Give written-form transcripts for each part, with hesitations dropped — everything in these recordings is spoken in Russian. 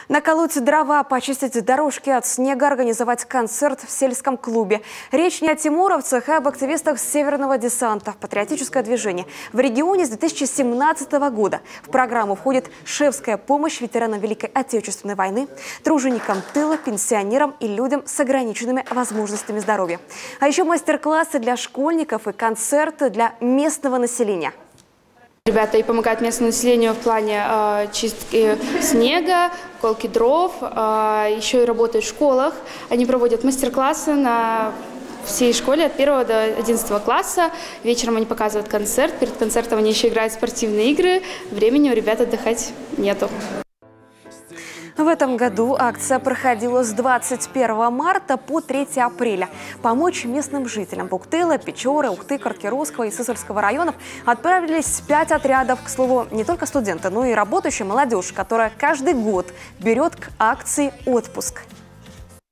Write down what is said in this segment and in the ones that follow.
Наколоть дрова, почистить дорожки от снега, организовать концерт в сельском клубе. Речь не о тимуровцах, а об активистах Северного десанта. Патриотическое движение в регионе с 2017 года. В программу входит шефская помощь ветеранам Великой Отечественной войны, труженикам тыла, пенсионерам и людям с ограниченными возможностями здоровья. А еще мастер-классы для школьников и концерты для местного населения. Ребята и помогают местному населению в плане чистки снега, колки дров, еще и работают в школах. Они проводят мастер-классы на всей школе от 1 до 11 класса. Вечером они показывают концерт. Перед концертом они еще играют в спортивные игры. Времени у ребят отдыхать нету. В этом году акция проходила с 21 марта по 3 апреля. Помочь местным жителям Буктыла, Печоры, Ухты, Каркеровского и Сысольского районов отправились 5 отрядов. К слову, не только студенты, но и работающая молодежь, которая каждый год берет к акции отпуск.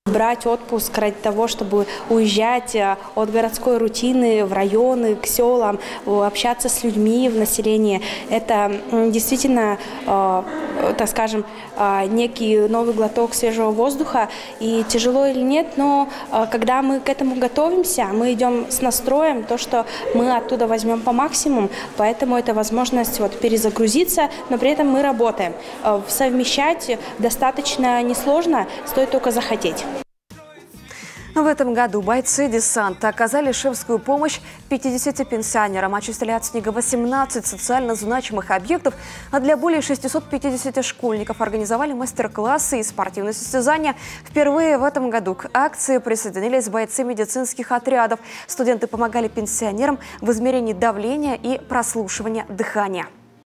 Брать отпуск ради того, чтобы уезжать от городской рутины в районы, к селам, общаться с людьми в населении. Это действительно, так скажем, некий новый глоток свежего воздуха. И тяжело или нет, но когда мы к этому готовимся, мы идем с настроем, то, что мы оттуда возьмем по максимуму. Поэтому это возможность перезагрузиться, но при этом мы работаем. Совмещать достаточно несложно, стоит только захотеть. В этом году бойцы десанта оказали шефскую помощь 50 пенсионерам, очистили от снега 18 социально значимых объектов, а для более 650 школьников организовали мастер-классы и спортивные состязания. Впервые в этом году к акции присоединились бойцы медицинских отрядов. Студенты помогали пенсионерам в измерении давления и прослушивании дыхания.